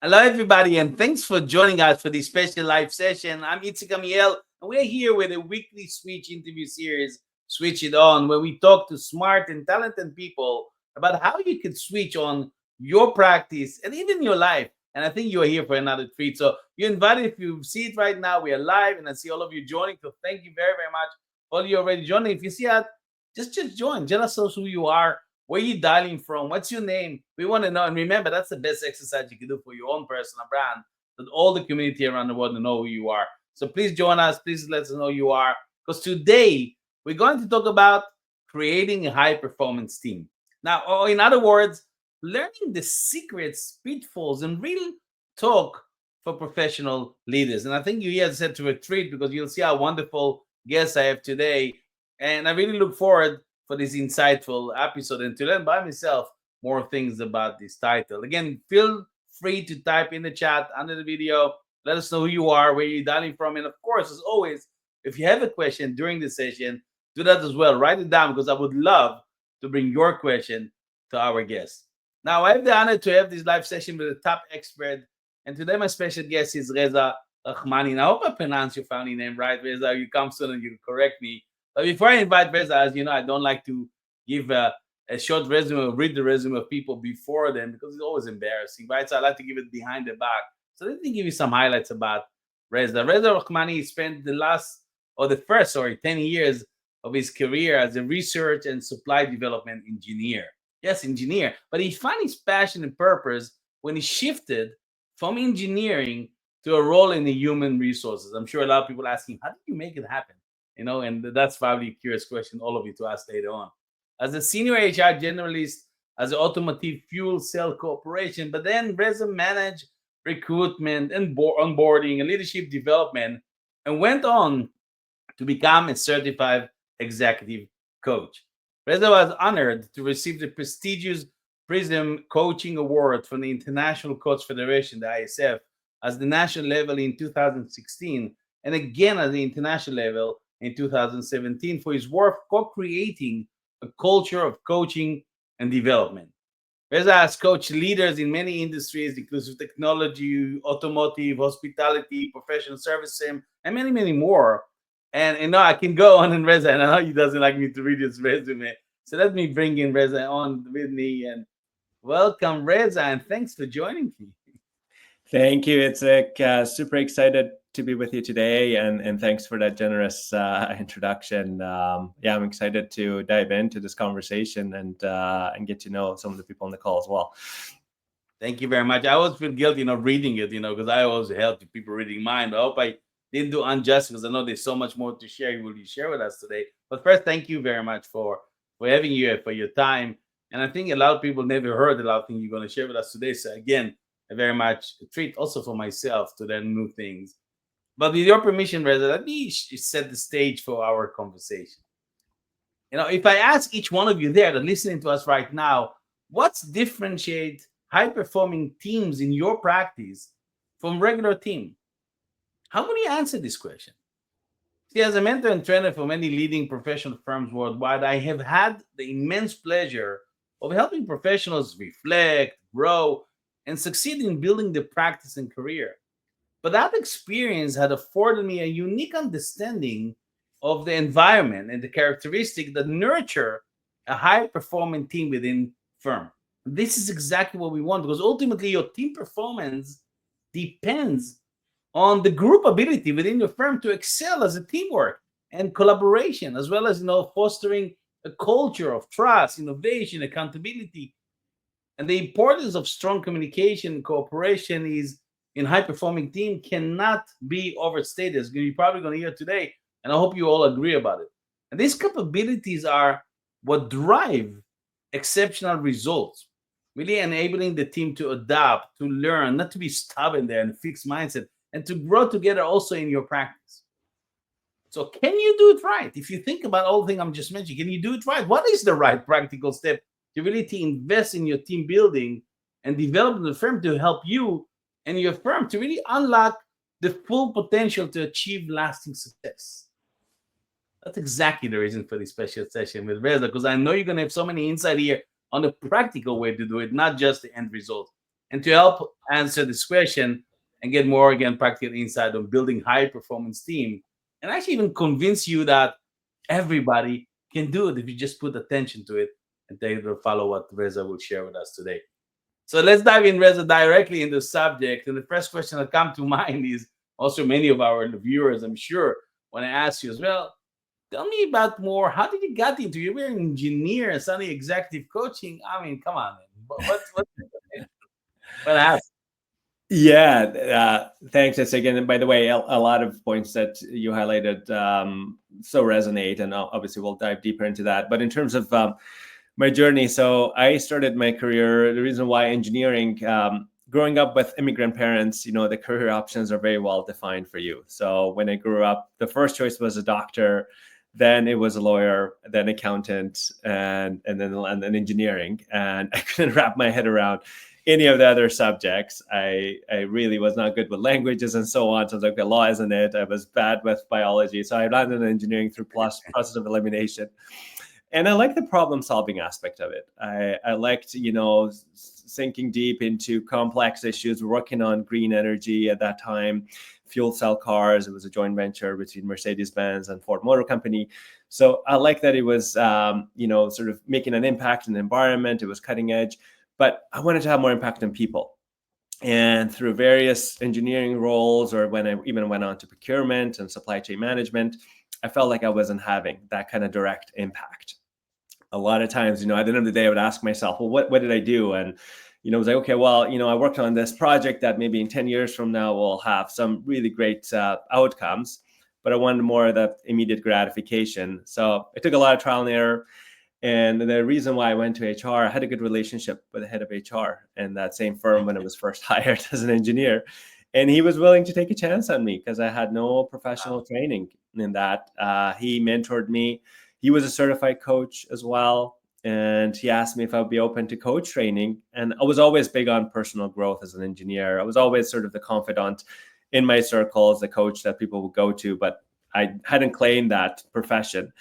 Hello, everybody, and thanks for joining us for this special live session. I'm Itzik Amiel, and we're here with a weekly Switch interview series, Switch It On, where we talk to smart and talented people about how you can switch on your practice and even your life. And I think you're here for another treat. So you're invited if you see it right now. We are live, and I see all of you joining. So thank you very, very much. All of you already joining. If you see us, just join. Tell us who you are, where you dialing from, what's your name. We want to know. And remember, that's the best exercise you can do for your own personal brand, that all the community around the world to know who you are. So please join us. Please let us know who you are. Because today we're going to talk about creating a high performance team. Now, or in other words, learning the secrets, pitfalls, and real talk for professional leaders. And I think you here said to retreat because you'll see how wonderful guests I have today. And I really look forward for this insightful episode and to learn by myself more things about this title. Again, feel free to type in the chat under the video. Let us know who you are, where you're dialing from. And of course, as always, if you have a question during the session, do that as well. Write it down because I would love to bring your question to our guest. Now, I have the honor to have this live session with a top expert. And today, my special guest is Reza Rahmani. And I hope I pronounced your family name right, Reza. You come soon and you correct me. But before I invite Reza, as you know, I don't like to give a short resume or read the resume of people before them because it's always embarrassing, right? So I like to give it behind the back. So let me give you some highlights about Reza. Reza Rahmani spent the first, 10 years of his career as a research and supply development engineer. Yes, engineer. But he found his passion and purpose when he shifted from engineering to a role in the human resources. I'm sure a lot of people asking, how did you make it happen? And that's probably a curious question, all of you to ask later on. As a senior HR generalist, as an automotive fuel cell corporation, but then Reza managed recruitment and onboarding and leadership development and went on to become a certified executive coach. Reza was honored to receive the prestigious Prism Coaching Award from the International Coach Federation, the ISF, as the national level in 2016, and again at the international level in 2017 for his work co-creating a culture of coaching and development. Reza has coached leaders in many industries, including technology, automotive, hospitality, professional services, and many, many more. And I can go on in Reza, and I know he doesn't like me to read his resume. So let me bring in Reza on with me and welcome Reza, and thanks for joining me. Thank you, Itzik. Super excited to be with you today, and thanks for that generous introduction. I'm excited to dive into this conversation and get to know some of the people on the call as well. Thank you very much. I always feel guilty, reading it, because I always help people reading mine. But I hope I didn't do injustice because I know there's so much more to share. Will you share with us today? But first, thank you very much for having you here, for your time. And I think a lot of people never heard a lot of things you're going to share with us today. So again, a very much a treat also for myself to learn new things. But with your permission, Reza, let me set the stage for our conversation. If I ask each one of you there that listening to us right now, what's differentiate high performing teams in your practice from regular team? How will you answer this question? See, as a mentor and trainer for many leading professional firms worldwide, I have had the immense pleasure of helping professionals reflect, grow, and succeed in building their practice and career. But that experience had afforded me a unique understanding of the environment and the characteristics that nurture a high performing team within firm. This is exactly what we want because ultimately your team performance depends on the group ability within your firm to excel as a teamwork and collaboration, as well as fostering a culture of trust, innovation, accountability. And the importance of strong communication and cooperation is in high performing team cannot be overstated. As you're probably going to hear today, and I hope you all agree about it. And these capabilities are what drive exceptional results, really enabling the team to adapt, to learn, not to be stubborn there and fixed mindset, and to grow together also in your practice. So can you do it right? If you think about all the things I'm just mentioning, can you do it right? What is the right practical step to really to invest in your team building and develop the firm to help you and your firm to really unlock the full potential to achieve lasting success? That's exactly the reason for this special session with Reza, because I know you're going to have so many insight here on the practical way to do it, not just the end result. And to help answer this question and get more again practical insight on building high performance team, and actually even convince you that everybody can do it if you just put attention to it and they will follow what Reza will share with us today. So let's dive in, Reza, directly in the subject. And the first question that comes to mind is also many of our viewers, I'm sure, when I ask you as well, tell me about more. How did you get into? You were an engineer and suddenly executive coaching. I mean, come on, man. What happened? Yeah, thanks. It's again, and by the way, a lot of points that you highlighted so resonate, and obviously we'll dive deeper into that. But in terms of my journey, so I started my career. The reason why engineering, growing up with immigrant parents, the career options are very well defined for you. So when I grew up, the first choice was a doctor, then it was a lawyer, then accountant, and then engineering. And I couldn't wrap my head around any of the other subjects. I really was not good with languages and so on. So I was like, the law isn't it. I was bad with biology. So I landed in engineering through process of elimination. And I like the problem solving aspect of it. I liked, sinking deep into complex issues, working on green energy at that time, fuel cell cars. It was a joint venture between Mercedes-Benz and Ford Motor Company. So I like that it was, sort of making an impact in the environment. It was cutting edge, but I wanted to have more impact on people. And through various engineering roles, or when I even went on to procurement and supply chain management, I felt like I wasn't having that kind of direct impact. A lot of times, at the end of the day, I would ask myself, well, what did I do? And, it was like, okay, well, I worked on this project that maybe in 10 years from now will have some really great outcomes, but I wanted more of that immediate gratification. So I took a lot of trial and error. And the reason why I went to HR, I had a good relationship with the head of HR in that same firm when I was first hired as an engineer. And he was willing to take a chance on me because I had no professional training in that. He mentored me. He was a certified coach as well. And he asked me if I would be open to coach training. And I was always big on personal growth as an engineer. I was always sort of the confidant in my circles, the coach that people would go to, but I hadn't claimed that profession.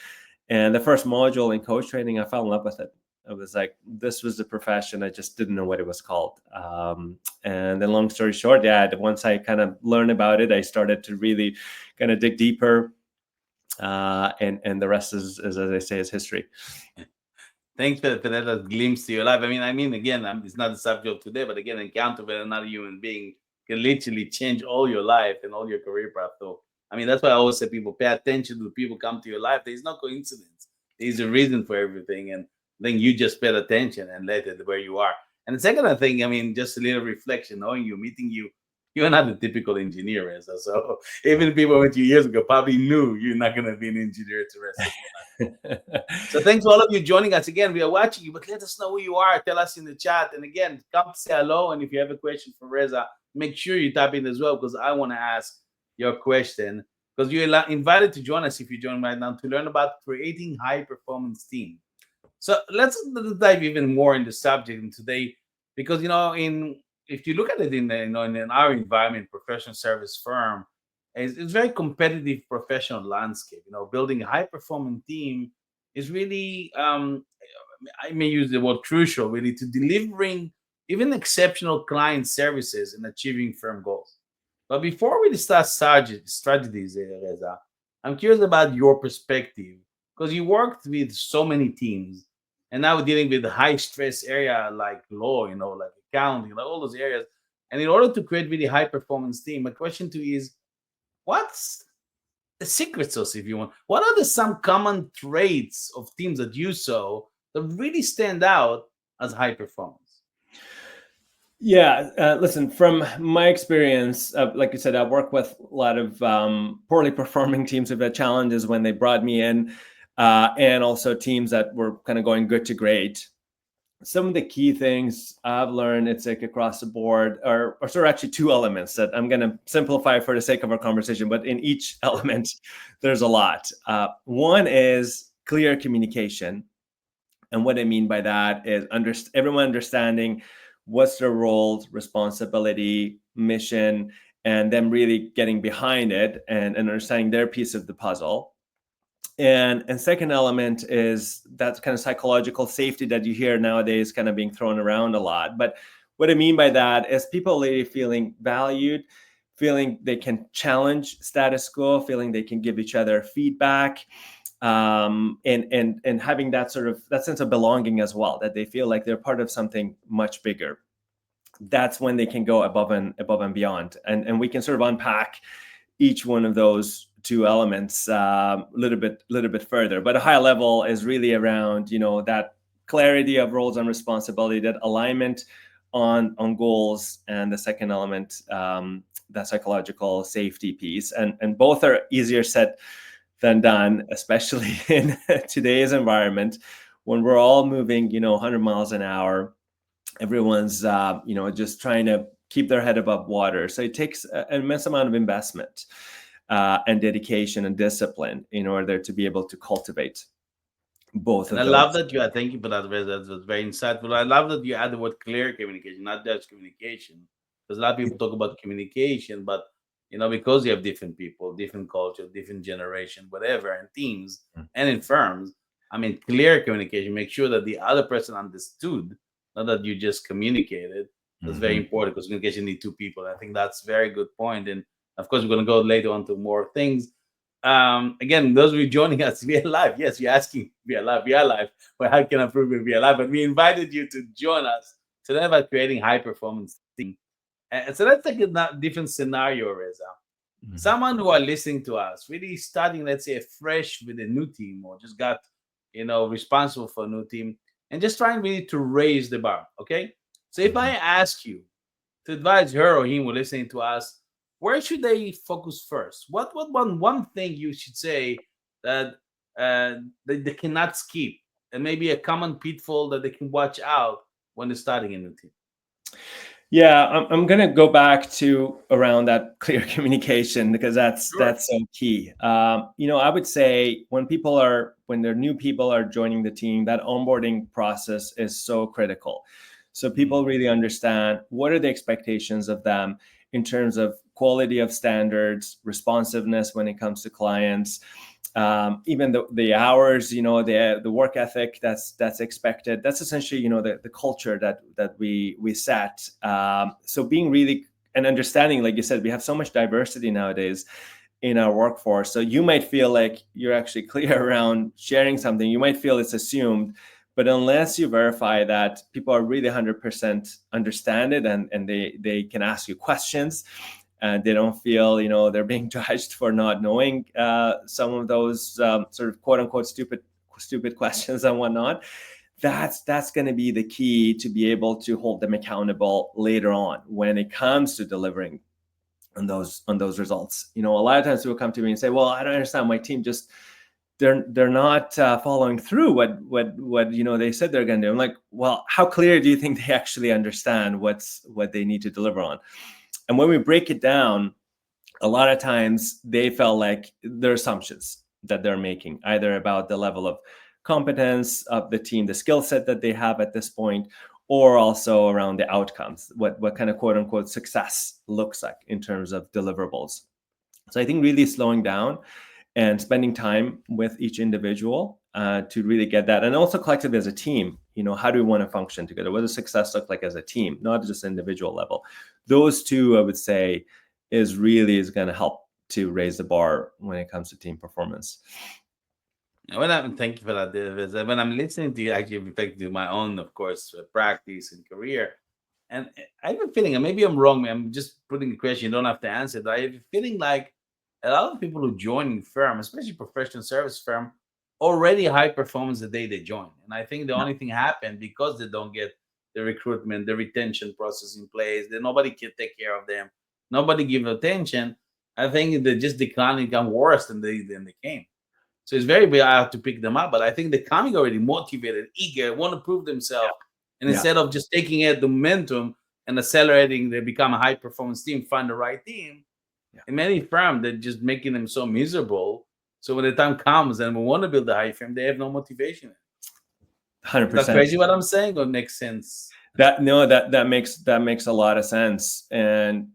And the first module in coach training, I fell in love with it. I was like, this was the profession. I just didn't know what it was called. And then long story short, once I kind of learned about it, I started to really kind of dig deeper. And the rest is, as I say, is history. Thanks for that glimpse to your life. I mean, again, it's not the subject of today, but again, encounter with another human being can literally change all your life and all your career path. So, that's why I always say people pay attention to the people come to your life. There's no coincidence. There's a reason for everything, and then you just paid attention and let it where you are. And the second thing, just a little reflection, knowing you, meeting you, you're not a typical engineer, Reza. So even people went 2 years ago probably knew you're not going to be an engineer to the rest of your life. So thanks to all of you joining us again. We are watching you, but let us know who you are. Tell us in the chat. And again, come say hello. And if you have a question for Reza, make sure you type in as well, because I want to ask your question. Because you're invited to join us if you join right now to learn about creating high performance team. So let's dive even more in the subject today, because if you look at it in our environment, professional service firm, it's very competitive professional landscape. Building a high performing team is really, I may use the word crucial, really, to delivering even exceptional client services and achieving firm goals. But before we discuss strategies, Reza, I'm curious about your perspective, because you worked with so many teams, and now dealing with high stress area like law, like accounting, like all those areas. And in order to create really high performance team, my question to you is, what's the secret sauce, if you want? What are some common traits of teams that you saw that really stand out as high performance? Yeah, listen, from my experience, like you said, I work with a lot of poorly performing teams who've had challenges when they brought me in, and also teams that were kind of going good to great. Some of the key things I've learned, it's like across the board, are sort of actually two elements that I'm going to simplify for the sake of our conversation, but in each element, there's a lot. One is clear communication. And what I mean by that is everyone understanding what's their role, responsibility, mission, and them really getting behind it and understanding their piece of the puzzle. And second element is that kind of psychological safety that you hear nowadays kind of being thrown around a lot. But what I mean by that is people really feeling valued, feeling they can challenge status quo, feeling they can give each other feedback, and having that sort of that sense of belonging as well, that they feel like they're part of something much bigger. That's when they can go above and beyond, and we can sort of unpack each one of those two elements a little bit further. But a high level is really around, that clarity of roles and responsibility, that alignment on goals, and the second element, that psychological safety piece. And both are easier said than done, especially in today's environment when we're all moving 100 miles an hour. Everyone's just trying to keep their head above water. So it takes an immense amount of investment and dedication and discipline in order to be able to cultivate both And I of love those. that you, thank you for that, Reza. That was very insightful. I love that you add the word clear communication, not just communication. Because a lot of people talk about communication, but because you have different people, different culture, different generation, whatever, and teams and in firms, I mean, clear communication, make sure that the other person understood, not that you just communicated. That's very Mhm. important because communication need two people. I think that's very good point. And of course, we're going to go later on to more things. Again, those of you joining us, we are live. Yes, you're asking, we are live, we are live. Well, how can I prove it? We are live? But we invited you to join us today about creating high performance team. And so let's take a different scenario, Reza. Mhm. Someone who are listening to us, really starting, let's say, fresh with a new team, or just got, responsible for a new team, and just trying really to raise the bar. Okay. So if I Mhm. ask you to advise her or him who are listening to us, where should they focus first? What one thing you should say that they cannot skip, and maybe a common pitfall that they can watch out when they're starting a new team? Yeah, I'm going to go back to around that clear communication, because that's Sure. so key. I would say when their new people are joining the team, that onboarding process is so critical. So people Mhm. really understand what are the expectations of them in terms of quality of standards, responsiveness when it comes to clients, even the hours, the work ethic that's expected. That's essentially, the culture that we set. So being really and understanding, like you said, we have so much diversity nowadays in our workforce. So you might feel like you're actually clear around sharing something. You might feel it's assumed, but unless you verify that people are really 100% understand it, and they can ask you questions, and they don't feel they're being judged for not knowing some of those sort of quote unquote stupid questions and whatnot. That's going to be the key to be able to hold them accountable later on when it comes to delivering on those results. A lot of times people come to me and say, well, I don't understand, my team just they're not following through what they said they're going to do. I'm like, well, how clear do you think they actually understand what they need to deliver on? And when we break it down, a lot of times they felt like their assumptions that they're making, either about the level of competence of the team, the skill set that they have at this point, or also around the outcomes, what kind of quote unquote success looks like in terms of deliverables. So I think really slowing down and spending time with each individual to really get that, and also collectively as a team, how do we want to function together? What does success look like as a team, not just individual level? Those two, I would say, is going to help to raise the bar when it comes to team performance. Thank you for that, David. When I'm listening to you, actually reflecting to my own, of course, practice and career, and I have a feeling, and maybe I'm wrong. I'm just putting the question. You don't have to answer it. I have a feeling like a lot of people who join firm, especially professional service firm, already high performance the day they join. And I think the Yeah. only thing happened because they don't get the recruitment, the retention process in place. That nobody can take care of them. Nobody give attention. I think they just decline and become worse than they came. So it's very big. I have to pick them up, but I think they're coming already motivated, eager, want to prove themselves. And Yeah. instead of just taking it the momentum and accelerating, they become a high performance team, find the right team. Yeah. In many firms, they're just making them so miserable. So when the time comes and we want to build a high firm, they have no motivation. Is that 100%. crazy what I'm saying, or makes sense? That makes a lot of sense. And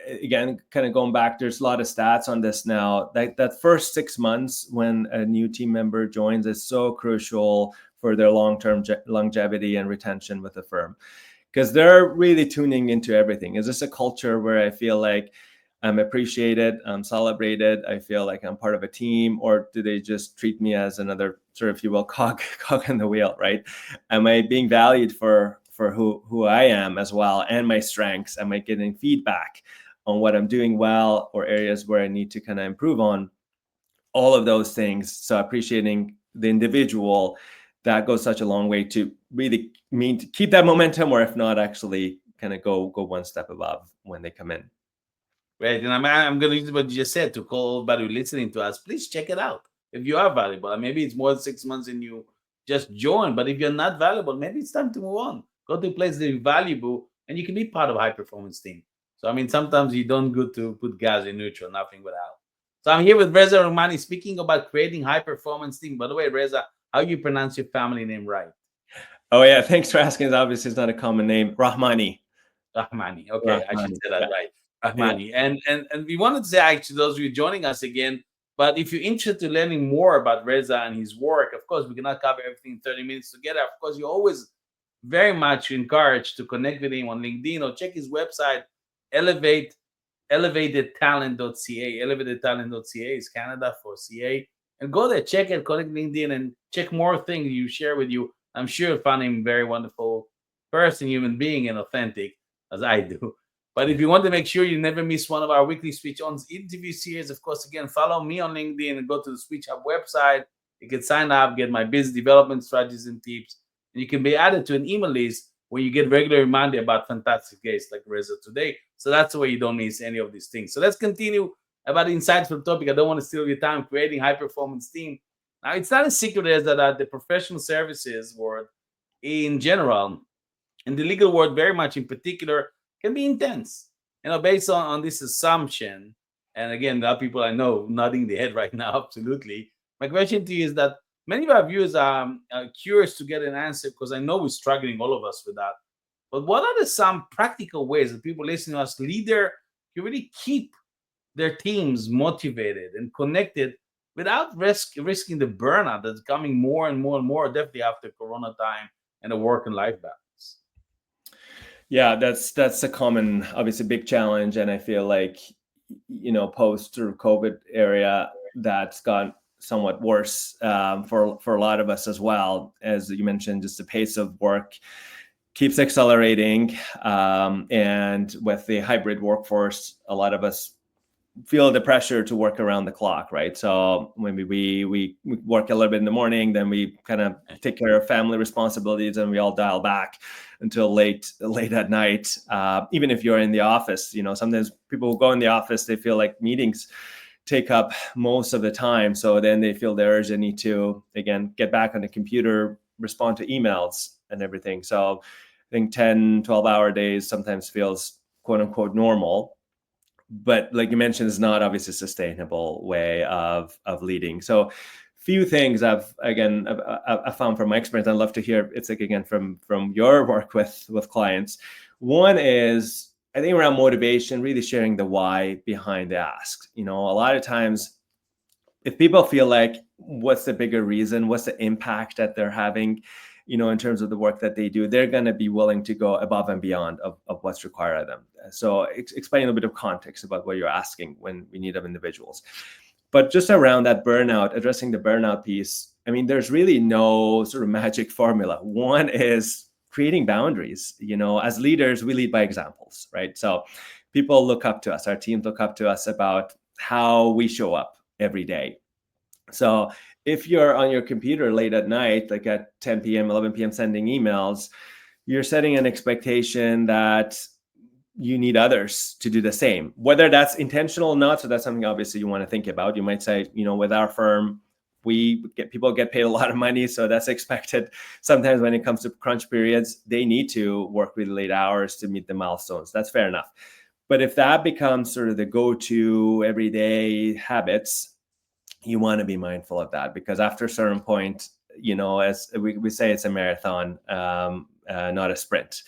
again, kind of going back, there's a lot of stats on this now. That first 6 months when a new team member joins is so crucial for their long-term longevity and retention with the firm. because they're really tuning into everything. Is this a culture where I feel like I'm appreciated, I'm celebrated, I feel like I'm part of a team, or do they just treat me as another sort of, if you will, cog in the wheel, right? Am I being valued for who I am as well, and my strengths? Am I getting feedback on what I'm doing well, or areas where I need to kind of improve on? All of those things. So appreciating the individual, that goes such a long way to really mean to keep that momentum, or if not, actually kind of go one step above when they come in. Right. And I'm going to use what you just said to call everybody listening to us. Please check it out. If you are valuable, and maybe it's more than 6 months and you just join, but if you're not valuable, maybe it's time to move on. Go to a place that is valuable and you can be part of a high performance team. So, I mean, sometimes you don't good to put gas in neutral, nothing without. So, I'm here with Reza Rahmani speaking about creating high performance team. By the way, Reza, how you pronounce your family name right? Oh yeah, thanks for asking. Obviously, it's not a common name. Rahmani. Rahmani. Okay, I should Rahmani. say that Yeah. right. Yeah. Rahmani. And we wanted to say actually those of you joining us again, but if you're interested in learning more about Reza and his work, of course, we cannot cover everything in 30 minutes together. Of course, you're always very much encouraged to connect with him on LinkedIn or check his website, elevate elevatedtalent.ca. Elevatedtalent.ca is Canada for CA. And go there, check it, connect LinkedIn, and check more things you share with you. I'm sure you'll find him very wonderful person, human being, and authentic as I do. But if you want to make sure you never miss one of our weekly Switch On's interview series, of course, again, follow me on LinkedIn and go to the Switch Hub website. You can sign up, get my business development strategies and tips, and you can be added to an email list where you get regular reminder about fantastic guests like Reza today. So that's the way you don't miss any of these things. So let's continue about the insightful topic. I don't want to steal your time creating high performance team. Now, it's not a secret is that the professional services world in general, and the legal world very much in particular, can be intense. Based on this assumption, and again, there are people I know nodding their head right now, absolutely. My question to you is that many of our viewers are curious to get an answer because I know we're struggling, all of us, with that. But what are some practical ways that people listening to us, leader, can really keep their teams motivated and connected without risking the burnout that's coming more and more and more, definitely after Corona time and the work and life balance? Yeah, that's a common, obviously big challenge, and I feel like post sort of COVID area, that's got somewhat worse for a lot of us as well. As you mentioned, just the pace of work keeps accelerating, and with the hybrid workforce, a lot of us feel the pressure to work around the clock, right? So maybe we work a little bit in the morning, then we kind of take care of family responsibilities, and we all dial back until late at night. Even if you're in the office, sometimes people who go in the office, they feel like meetings take up most of the time. So then they feel the urgent need to, again, get back on the computer, respond to emails and everything. So I think 10, 12-hour days sometimes feels quote unquote normal. But like you mentioned, it's not obviously a sustainable way of leading. So few things I've found from my experience. I'd love to hear it's like again from your work with clients. One is, I think, around motivation, really sharing the why behind the ask. A lot of times if people feel like what's the bigger reason, what's the impact that they're having, in terms of the work that they do, they're going to be willing to go above and beyond of what's required of them. So explain a little bit of context about what you're asking when we need of individuals. But just around that burnout, addressing the burnout piece, I mean, there's really no sort of magic formula. One is creating boundaries. As leaders, we lead by examples, right? So people look up to us, our teams look up to us about how we show up every day. So if you're on your computer late at night, like at 10 p.m., 11 p.m., sending emails, you're setting an expectation that you need others to do the same, whether that's intentional or not. So that's something obviously you want to think about. You might say, with our firm, people get paid a lot of money, so that's expected. Sometimes when it comes to crunch periods, they need to work really late hours to meet the milestones. That's fair enough. But if that becomes sort of the go-to everyday habits, you want to be mindful of that, because after a certain point, as we say, it's a marathon, not a sprint,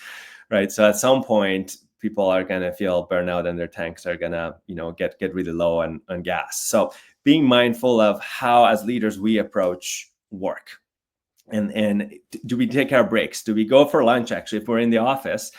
right? So at some point, people are going to feel burnout and their tanks are going to, get really low on gas. So being mindful of how, as leaders, we approach work. And do we take our breaks? Do we go for lunch? Actually, if we're in the office,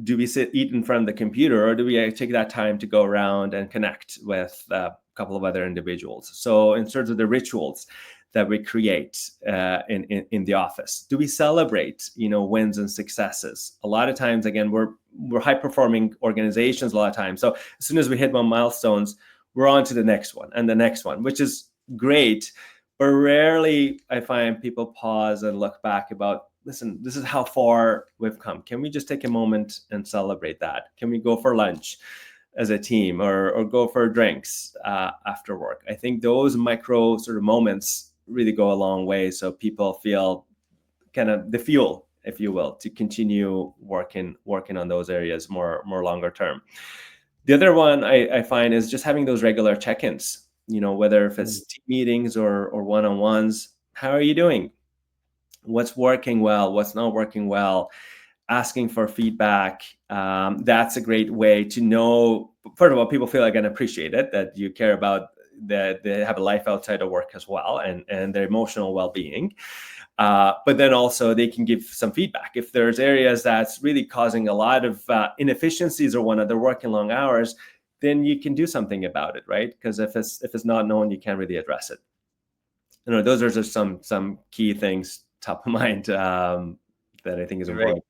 do we eat in front of the computer, or do we take that time to go around and connect with a couple of other individuals? So in terms of the rituals that we create in the office, do we celebrate wins and successes? A lot of times, again, we're high performing organizations a lot of times, so as soon as we hit one milestones, we're on to the next one and the next one, which is great. But rarely I find people pause and look back about, listen, this is how far we've come. Can we just take a moment and celebrate that? Can we go for lunch as a team, or go for drinks after work? I think those micro sort of moments really go a long way, so people feel kind of the fuel, if you will, to continue working on those areas more longer term. The other one I find is just having those regular check-ins, whether if it's team meetings or one-on-ones. How are you doing? What's working well? What's not working well? Asking for feedback. That's a great way to know, first of all, people feel like and appreciate it, that you care about, that they have a life outside of work as well, and their emotional well-being. But then also they can give some feedback if there's areas that's really causing a lot of inefficiencies or one, they're working long hours. Then you can do something about it, right? Because if it's not known, you can't really address it. Those are just some key things top of mind that I think is Great. important.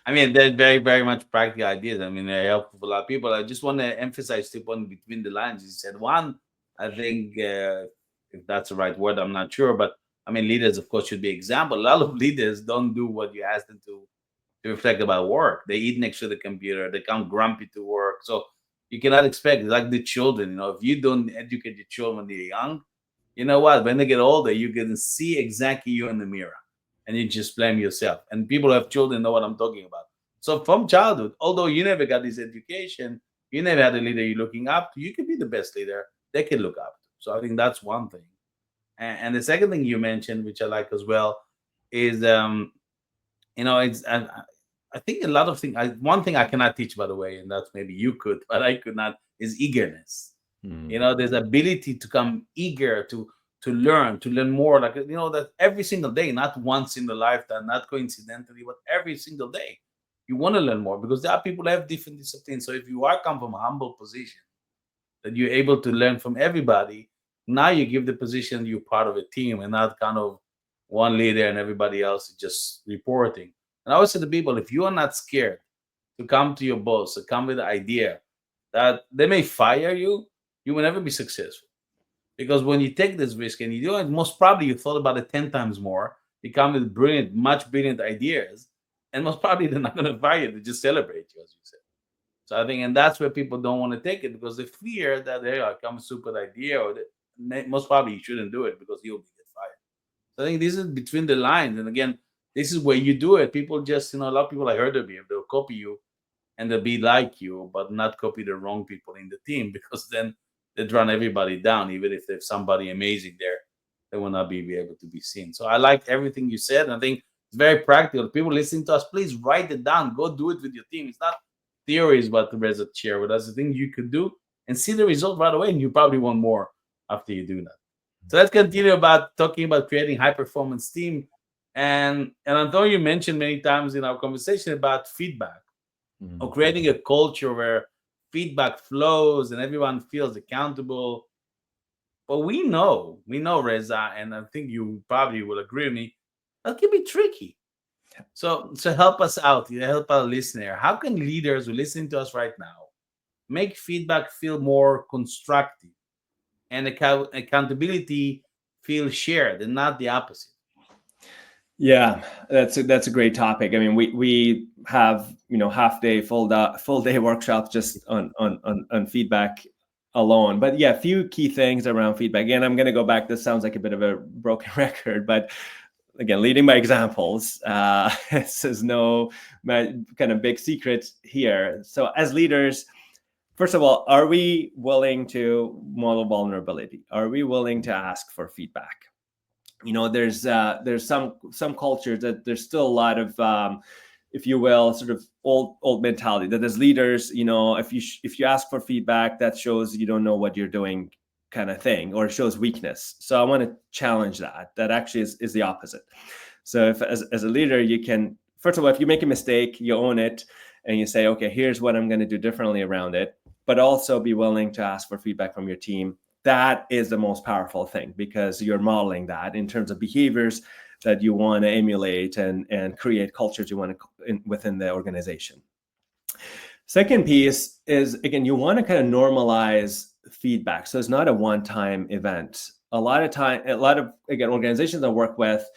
I mean, they're very, very much practical ideas. I mean, they help a lot of people. I just want to emphasize the one between the lines. You said one, I think, if that's the right word, I'm not sure. But I mean, leaders, of course, should be example. A lot of leaders don't do what you ask them to reflect about work. They eat next to the computer. They come grumpy to work. So you cannot expect, like the children, if you don't educate your children when they're young, you know what? When they get older, you can see exactly you in the mirror, and you just blame yourself. And people who have children know what I'm talking about. So from childhood, although you never got this education, you never had a leader you're looking up to, you can be the best leader they can look up to. So I think that's one thing. And the second thing you mentioned, which I like as well, is it's I think a lot of things. One thing I cannot teach, by the way, and that's maybe you could, but I could not, is eagerness. There's ability to come eager to learn more, like that every single day, not once in the lifetime, not coincidentally, but every single day you want to learn more, because there are people who have different disciplines. So if you are come from a humble position, that you're able to learn from everybody, now you give the position you're part of a team and not kind of one leader and everybody else is just reporting. And I always say to people, if you are not scared to come to your boss, to come with the idea that they may fire you, you will never be successful. Because when you take this risk and you do it, most probably you thought about it 10 times more, you come with brilliant, much brilliant ideas, and most probably they're not going to fire you, they just celebrate you, as you said. So I think, and that's where people don't want to take it, because they fear that they come a stupid idea, or most probably you shouldn't do it because you'll get fired. So I think this is between the lines. And again, this is where you do it. People just, a lot of people, I heard of you, they'll copy you and they'll be like you, but not copy the wrong people in the team, because then they'd run everybody down. Even if there's somebody amazing there, they will not be able to be seen. So I like everything you said. And I think it's very practical. People listening to us, please write it down. Go do it with your team. It's not theories what Reza share with us. The thing you could do and see the result right away, and you probably want more after you do that. So let's continue about talking about creating high performance team. And Antonio, you mentioned many times in our conversation about feedback, or creating a culture where feedback flows and everyone feels accountable. But we know, Reza, and I think you probably will agree with me, that can be tricky. So help us out, help our listener. How can leaders who listening to us right now make feedback feel more constructive, and accountability feel shared and not the opposite? Yeah, that's a great topic. I mean, we have half day, full day workshops just on feedback alone. But yeah, a few key things around feedback. Again, I'm going to go back. This sounds like a bit of a broken record, but again, leading by examples. This is no kind of big secret here. So as leaders, first of all, are we willing to model vulnerability? Are we willing to ask for feedback? There's some cultures that there's still a lot of if you will, sort of old mentality that as leaders, if you ask for feedback, that shows you don't know what you're doing, kind of thing, or shows weakness. So I want to challenge that actually is the opposite. So if as a leader, you can, first of all, if you make a mistake, you own it and you say, okay, here's what I'm going to do differently around it, but also be willing to ask for feedback from your team. That is the most powerful thing, because you're modeling that in terms of behaviors that you want to emulate and create cultures you want to within the organization. Second piece is, again, you want to kind of normalize feedback. So it's not a one-time event. A lot of, again, organizations I work with,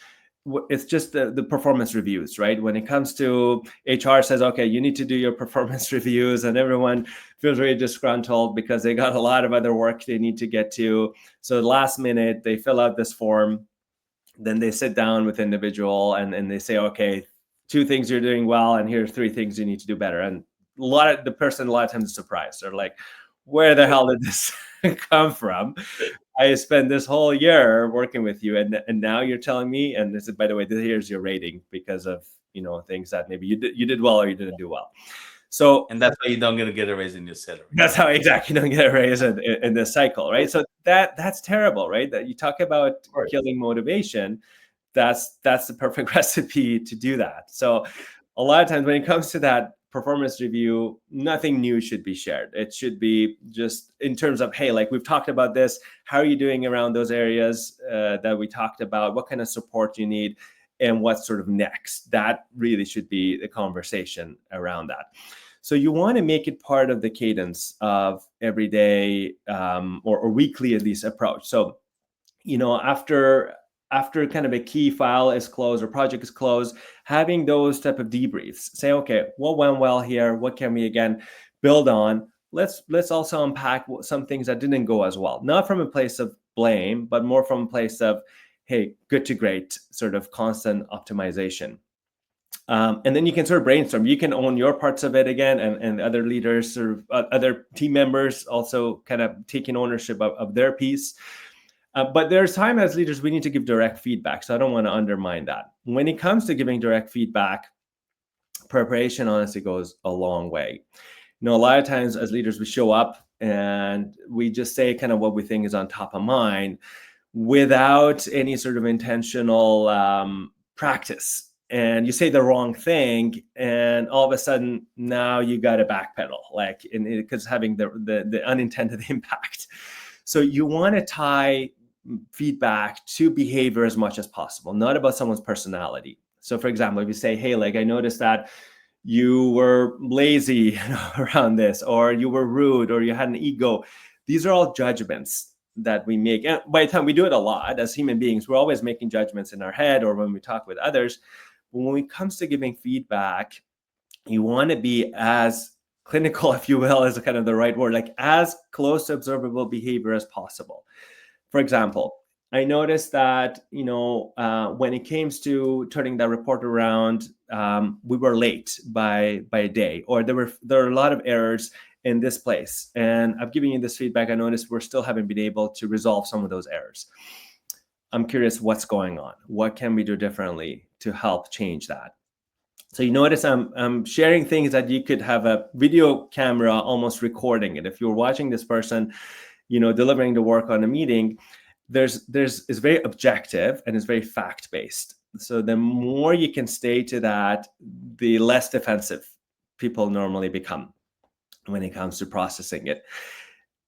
it's just the performance reviews, right? When it comes to HR says, okay, you need to do your performance reviews, and everyone feels very disgruntled because they got a lot of other work they need to get to. So last minute, they fill out this form, then they sit down with the individual and they say, okay, 2 things you're doing well, and here's 3 things you need to do better. And the person a lot of times is surprised. They're like, where the hell did this come from? I spent this whole year working with you, and now you're telling me, and this is, by the way, here's your rating because of, things that maybe you did well or you didn't do well. So, and that's why you don't going to get a raise in your salary. That's how exactly you don't get a raise in this cycle, right? So that's terrible, right? That you talk about killing motivation. That's the perfect recipe to do that. So a lot of times when it comes to that performance review, nothing new should be shared. It should be just in terms of, hey, like, we've talked about this. How are you doing around those areas that we talked about? What kind of support you need, and what's sort of next? That really should be the conversation around that. So you want to make it part of the cadence of everyday or weekly, at least, approach. So, after kind of a key file is closed or project is closed, having those type of debriefs, say, okay, what went well here? What can we again build on? Let's also unpack some things that didn't go as well, not from a place of blame, but more from a place of, hey, good to great, sort of constant optimization. And then you can sort of brainstorm. You can own your parts of it again, and other leaders or other team members also kind of taking ownership of their piece. But there's time as leaders we need to give direct feedback. So I don't want to undermine that. When it comes to giving direct feedback, preparation honestly goes a long way. A lot of times as leaders, we show up and we just say kind of what we think is on top of mind without any sort of intentional practice. And you say the wrong thing, and all of a sudden now you got to backpedal, like, because having the unintended impact. So you want to tie feedback to behavior as much as possible, not about someone's personality. So for example, if you say, hey, like, I noticed that you were lazy around this, or you were rude, or you had an ego. These are all judgments that we make. And by the time we do it a lot as human beings, we're always making judgments in our head or when we talk with others. But when it comes to giving feedback, you want to be as clinical, if you will, is kind of the right word, like as close to observable behavior as possible. For example, I noticed that, when it came to turning that report around, we were late by a day, or there are a lot of errors in this place. And I'm giving you this feedback. I noticed we're still haven't been able to resolve some of those errors. I'm curious what's going on. What can we do differently to help change that? So you notice I'm sharing things that you could have a video camera almost recording it. If you're watching this person, delivering the work on a meeting, it's very objective and it's very fact-based. So the more you can stay to that, the less defensive people normally become when it comes to processing it.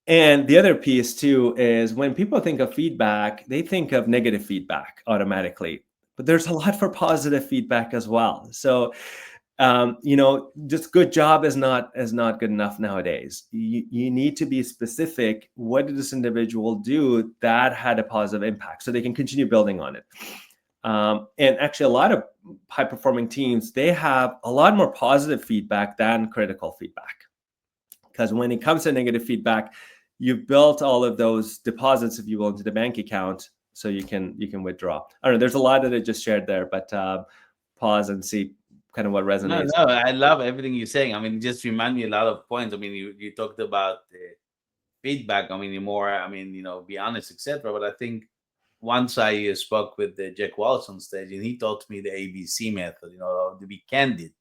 And the other piece too is when people think of feedback, they think of negative feedback automatically, but there's a lot for positive feedback as well. So, just good job is not good enough nowadays. You need to be specific. What did this individual do that had a positive impact, so they can continue building on it? And actually, a lot of high-performing teams, they have a lot more positive feedback than critical feedback, because when it comes to negative feedback, you've built all of those deposits, if you will, into the bank account, so you can withdraw. I don't know. There's a lot that I just shared there, but pause and see kind of what resonates. No, I love everything you're saying. I mean, it just remind me a lot of points. I mean, you talked about feedback. I mean, be honest, etc. But I think once I spoke with Jack Wallace on stage, and he taught me the ABC method. To be candid.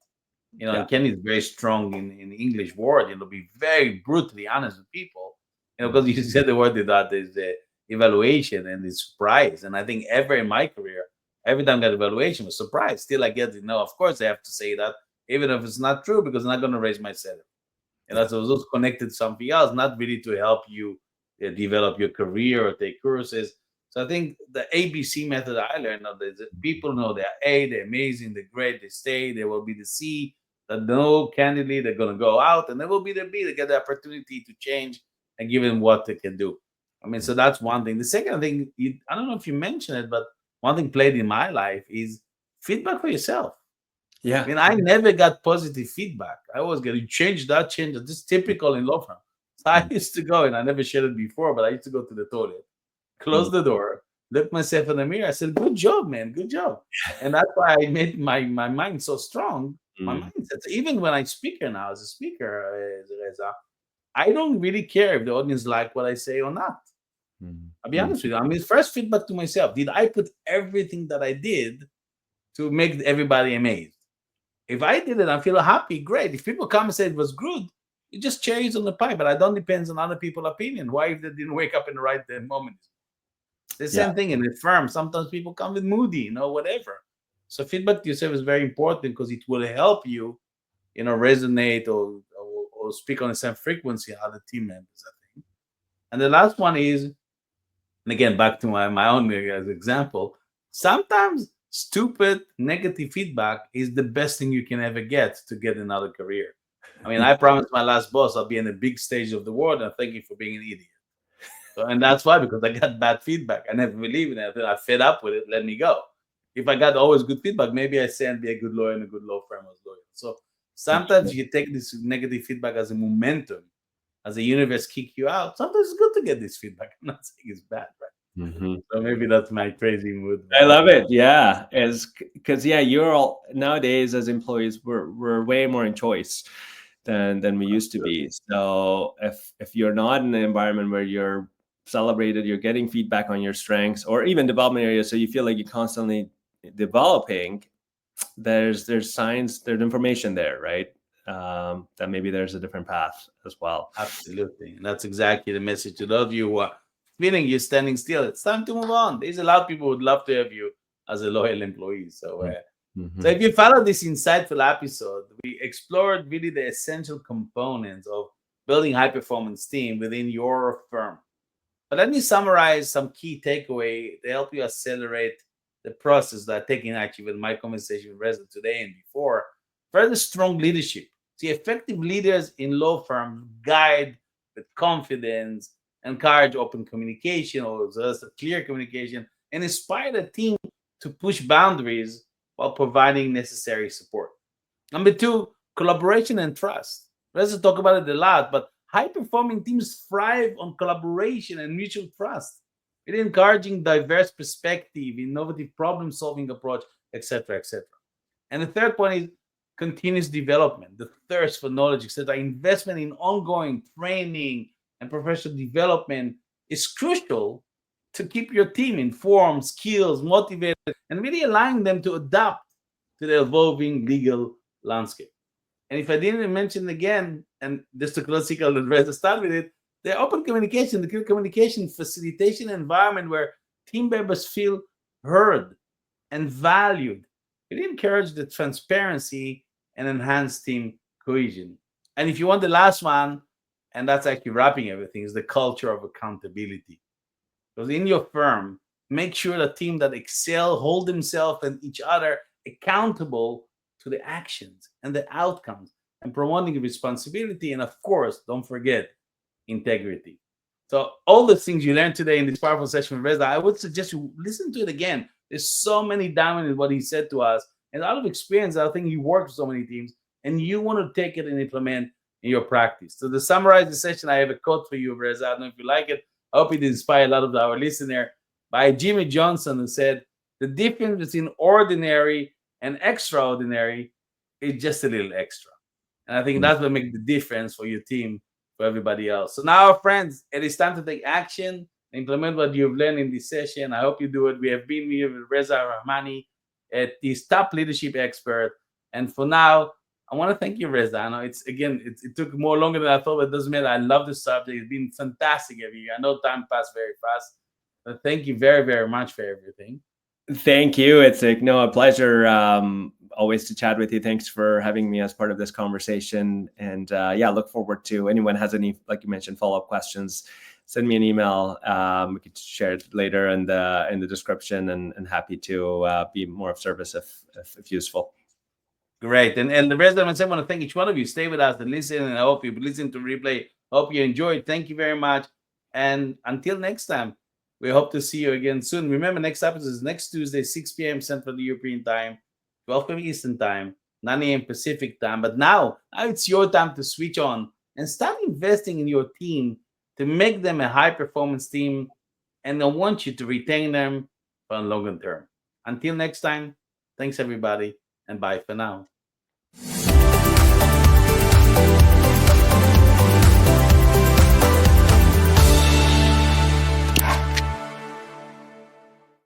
And Kenny is very strong in the English word. Be very brutally honest with people. Because you said the word that is the evaluation and the surprise. And I think ever in my career, Every time I got evaluation, I was surprised. Still, I get it. No, of course, I have to say that, even if it's not true, because I'm not going to raise my salary. And that's also connected to something else, not really to help you develop your career or take courses. So I think the ABC method I learned of is that people know they're A, they're amazing, they're great, they stay, they will be the C, that no candidly they're going to go out, and they will be the B, they get the opportunity to change and give them what they can do. I mean, so that's one thing. The second thing, I don't know if you mentioned it, but one thing played in my life is feedback for yourself. I Yeah. mean, I never got positive feedback. I always get, you change that, change that. This is typical in law firm. So I Mm, used to go, and I never shared it before, but I used to go to the toilet, mm, close the door, look myself in the mirror. I said, "Good job, man. Good job." And that's why I made my mind so strong. My mm, mindset. So even when I speaker now, as a speaker, Reza, I don't really care if the audience like what I say or not. mm, I'll be mm. honest with you. I mean, first feedback to myself: did I put everything that I did to make everybody amazed? If I did it, I feel happy, great. If people come and say it was good, it just cherries on the pie. But I don't depend on other people's opinion. Why if they didn't wake up in the right moment? The Yeah. same thing in the firm. Sometimes people come with moody, whatever. So feedback to yourself is very important because it will help you, resonate or speak on the same frequency as other team members, I think. And the last one is, and again, back to my own as example, sometimes stupid negative feedback is the best thing you can ever get to get another career. I mean, I promised my last boss I'll be in the big stage of the world, and thank you for being an idiot. So, and that's why, because I got bad feedback. I never believed in it. I fed up with it. Let me go. If I got always good feedback, maybe I say and be a good lawyer in a good law firm as lawyer. So sometimes you take this negative feedback as a momentum, as the universe kick you out. Sometimes it's good to get this feedback. I'm not saying it's bad, right? Mhm. So maybe that's my crazy mood. I But love it. Yeah, is because yeah, you're all nowadays as employees, we're way more in choice than we used to be. So if you're not in an environment where you're celebrated, you're getting feedback on your strengths or even development areas, so you feel like you're constantly developing. There's signs, there's information there, right? That maybe there's a different path as well. absolutely. And that's exactly the message to those of you who are feeling you're standing still. It's time to move on. There's a lot of people who would love to have you as a loyal employee. So Mm-hmm. if you follow this insightful episode, we explored really the essential components of building high performance team within your firm. But let me summarize some key takeaway to help you accelerate the process that taking action with my conversation with Reza today and before. Further, strong leadership. See, effective leaders in law firms guide with confidence, encourage open communication or just a clear communication, and inspire the team to push boundaries while providing necessary support. Number two, collaboration and trust. Let's talk about it a lot, but high performing teams thrive on collaboration and mutual trust. It encouraging diverse perspective, innovative problem solving approach, etc., etc. And the third point is continuous development, the thirst for knowledge, etc. Investment in ongoing training and professional development is crucial to keep your team informed, skills, motivated, and really allowing them to adapt to the evolving legal landscape. And if I didn't mention again, and just to classical address to start with it, the open communication, the clear communication facilitation environment where team members feel heard and valued. It encourages the transparency and enhance team cohesion. And if you want the last one, and that's actually wrapping everything, is the culture of accountability. Because in your firm, make sure the team that excel hold themselves and each other accountable to the actions and the outcomes and promoting responsibility. And of course, don't forget integrity. So all the things you learned today in this powerful session with Reza, I would suggest you listen to it again. There's so many diamonds in what he said to us, and out of experience, I think he worked with so many teams, and you want to take it and implement in your practice. So to summarize the session, I have a quote for you, Reza. I don't know if you like it. I hope it inspired a lot of our listener by Jimmy Johnson, who said, "The difference between ordinary and extraordinary is just a little extra." And I think Mm. that's what makes the difference for your team, for everybody else. So now, friends, it is time to take action, implement what you've learned in this session. I hope you do it. We have been here with Reza Rahmani, this top leadership expert. And for now, I want to thank you, Reza. I know it took more longer than I thought, but it doesn't matter. I love the subject. It's been fantastic every year. I know time passed very fast. But thank you very, very much for everything. Thank you. It's a pleasure always to chat with you. Thanks for having me as part of this conversation. And yeah, look forward to anyone has any, like you mentioned, follow-up questions. Send me an email. We could share it later in the description, and happy to be more of service if useful. Great. And the rest of us, I want to thank each one of you. Stay with us and listen. And I hope you listen to replay. Hope you enjoyed. Thank you very much. And until next time, we hope to see you again soon. Remember, next episode is next Tuesday, 6 p.m. Central European Time, 12 p.m. Eastern Time, 9 a.m. Pacific Time. But now it's your time to switch on and start investing in your team to make them a high performance team. And I want you to retain them for a longer term. Until next time, thanks everybody, and bye for now.